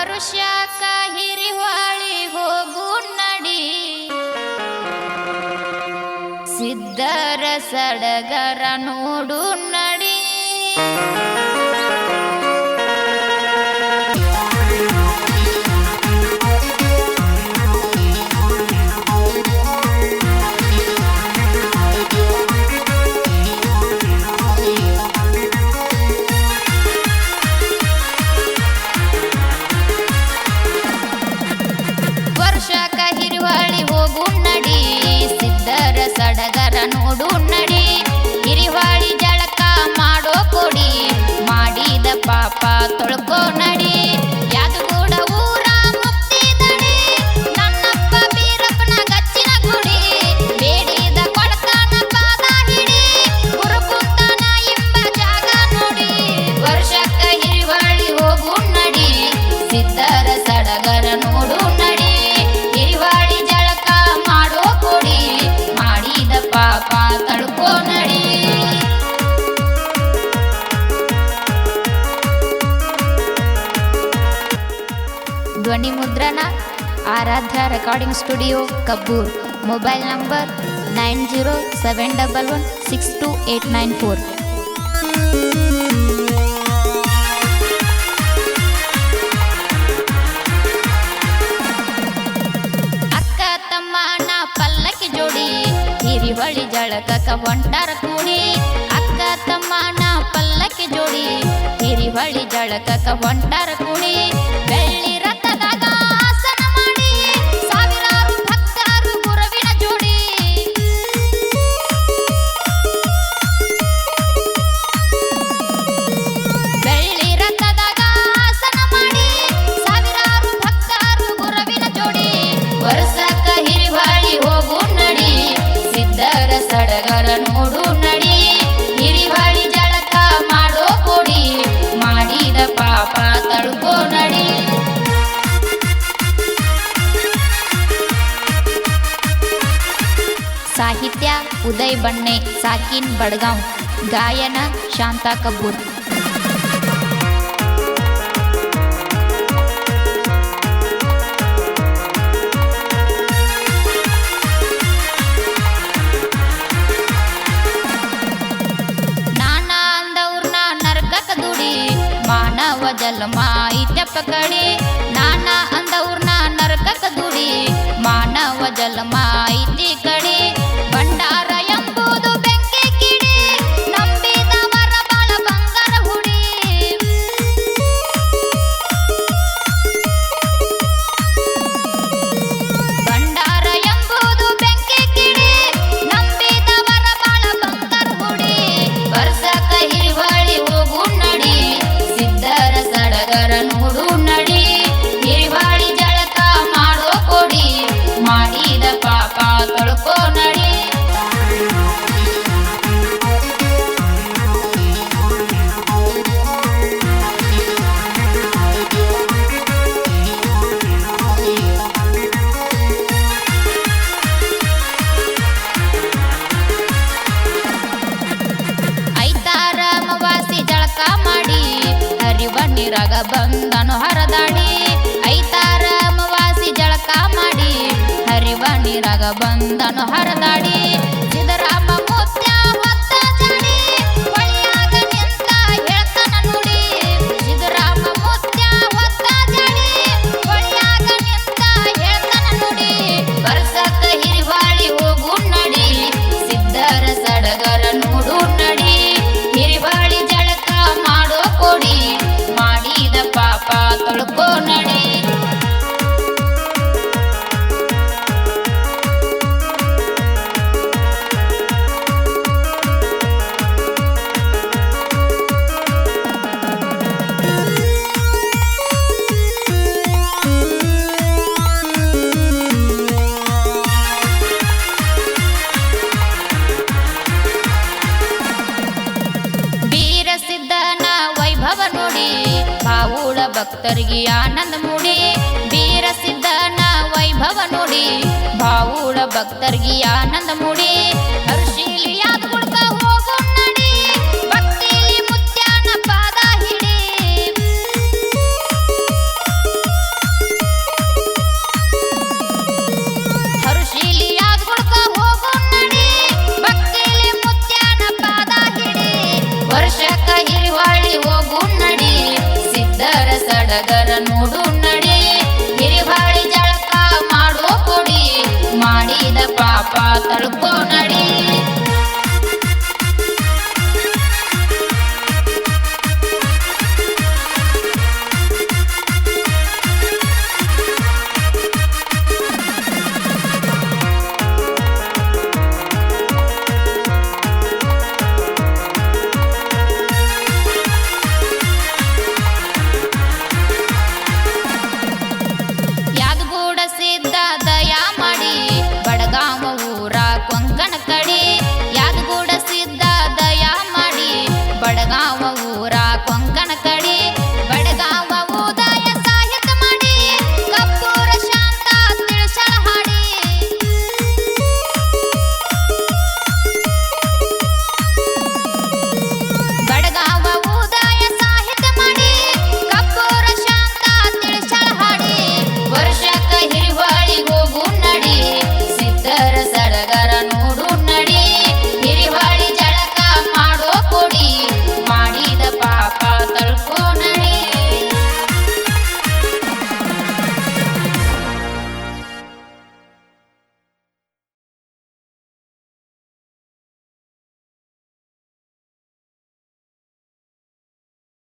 ವರ್ಷಕ್ಕ ಹಿರಿವಾಳಿ ಹೋಗು ನಡಿ ಸಿದ್ಧರ ಸಡಗರ ನೋಡು ನಡಿ ವರ್ಷಕ್ಕ ಹಿರಿವಾಳಿ ಹೋಗು ನಡಿ ಸಿದ್ಧರ ಸಡಗರ ನೋಡು ನಡಿ ಹಿರಿವಾಳಿ ಜಳಕ ಮಾಡೋ ಕೊಡಿ ಮಾಡಿದ ಪಾಪ ತೊಳ್ಕೋ ನಡಿ ಯಾದಗೂಡ ಊರ ಮುಕ್ತಿದಡಿ ನನ್ನಪ್ಪ ಬೀರಪ್ಪನ ಗಚ್ಚಿನ ಗುಡಿ ಬೇಡಿದ ಕೊಳಕನ ಪಾದ ಹಿಡಿ ಗುರುಕುಂತನ ಎಂಬ ಜಾಗ ನೋಡಿ ವರ್ಷಕ್ಕ ಹಿರಿವಾಳಿ ಹೋಗು ನಡಿ ಸಿದ್ಧರ ಸಡಗರ ನೋಡು ನಡಿ ಹಿರಿವಾಳಿ ಜಳಕ ಮಾಡೋ ಕೊಡಿ ಮಾಡಿದ ಪಾಪ ತಳ್ಕೋ ನಡಿ ಧ್ವನಿ ಮುದ್ರಣ Aradhya recording studio Kabbur mobile number 90761284 ಅಕ್ಕ ತಮ್ಮನ ಪಲ್ಲಕ್ಕಿ ಜೋಡಿ ಹಿರಿವಳಿ ಜಳಕಕ್ಕ ಹೊಂಟಾರ ಕೂಡಿ ಅಕ್ಕ ತಮ್ಮನ ಪಲ್ಲಕ್ಕಿ ಜೋಡಿ ಹಿರಿವಳಿ ಜಳಕಕ್ಕ ಹೊಂಟಾರ ಕೂಡಿ ಬೆಳ್ಳಿ ರಥದಾಗ ಆಸನ ಮಾಡಿ ಸಾವಿರಾರು ಭಕ್ತರು ಗುರುವಿನ ಜೋಡಿ ಬೆಳ್ಳಿ ರಥದಾಗ ಆಸನ ಮಾಡಿ ಸಾವಿರಾರು ಭಕ್ತರು ಗುರುವಿನ ಜೋಡಿ ವರ್ಷಕ್ಕ ಹಿರಿವಾಳಿ ಹೋಗು ನಡಿ ಸಿದ್ಧರ ಸಡಗರ ನೋಡು ನಡಿ ಹಿರಿವಾಳಿ ಜಳಕ ಮಾಡೋ ಕೊಡಿ ಮಾಡಿದ ಪಾಪ ತಳ್ಕೋ ನಡಿ ಸಾಹಿತ್ಯ ಉದಯ್ ಬಣ್ಣೆ ಸಾಕಿನ್ ಬಡ್ಗಾಂವ್ ಗಾಯನ ಶಾಂತಾ ಕಬ್ಬೂರ್ ನಾನಾ ಅಂದವ್ರನ್ನ ನರಕಕ್ಕ ದುಡಿ ಮಾನವ ಜನ್ಮ ಐತ್ಯಪ್ಪ ಕಡಿ ನಾನಾ ಅಂದವ್ರನ್ನ ನರಕಕ್ಕ ದುಡಿ ಮಾನವ ಜನ್ಮ ಐತಿ ಕಡಿ ಭಂಡಾರ ಎಂಬುದು ಬೆಂಕಿ ಕಿಡಿ ನಂಬಿದವರ ಬಾಳ ಬಂಗಾರ ಹುಡಿ ಭಂಡಾರ ಎಂಬುದು ಬೆಂಕಿ ಕಿಡಿ ನಂಬಿದವರ ಬಾಳ ಬಂಗಾರ ಹುಡಿ ವರ್ಷಕ್ಕ ಹಿರಿವಾಳಿ ಹೋಗು ನಡಿ ಸಿದ್ಧರ ಸಡಗರ ನೋಡು ನಡಿ ಹಿರಿವಾಳಿ ಜಳಕ ಮಾಡೋ ಕೊಡಿ ಮಾಡಿದ ಪಾಪ ತೊಳ್ಕೋ ನಡಿ ಐತಾರ ಅಮಾವಾಸಿ ಜಳಕ ಮಾಡಿ ಹರಿವ ನೀರಾಗ ಬಂದನು ಹರದಾಡಿ ಐತಾರ ಅಮಾವಾಸಿ ಜಳಕ ಮಾಡಿ ಹರಿವ ನೀರಾಗ ಬಂದನು ಹರದಾಡಿ ಸಿದ್ದರಾಮ ಮುತ್ಯ ಹೊತ್ತ ಜಾಡಿ ಹೊಳಿಯಾಗ ನಿಂತ ಹೇಳ್ತಾನ ನುಡಿ ಸಿದ್ದರಾಮ ಮುತ್ಯ ಹೊತ್ತ ಜಾಡಿ ಹೊಳಿಯಾಗ ನಿಂತ ಹೇಳ್ತಾನ ನುಡಿ ವರ್ಷಕ್ಕ ಹಿರಿವಾಳಿ ಹೋಗು ನಡಿ ಸಿದ್ಧರ ಸಡಗರ ನೋಡು ನಡಿ ಹಿರಿವಾಳಿ ಜಳಕ ಮಾಡೋ ಕೊಡಿ ಮಾಡಿದ ಪಾಪ ತೊಳ್ಕೋ ನಡಿ ಬೀರಸಿದ್ದನ ವೈಭವ ನೋಡಿ ಬಾವುಳ ಭಕ್ತರಿಗೆ ಆನಂದ ಮೂಡಿ ಬೀರಸಿದ್ದನ ವೈಭವ ನೋಡಿ ಬಾವುಳ ಭಕ್ತರಿಗೆ ಆನಂದ ಮೂಡಿ ಹರ್ಷಿಲಿ ಯಾದಗುಡ್ಕ ಹೋಗು ನಡಿ ಭಕ್ತಿಲಿ ಮುತ್ಯಾನ ಪಾದ ಹಿಡಿ ಬೆಳಗರ ನೋಡು ನಡಿ ಹಿರಿಬಾಳಿ ಜಳಕ ಮಾಡೋ ಕೊಡಿ ಮಾಡಿದ ಪಾಪ ತಳ್ಕೋ ನಡಿ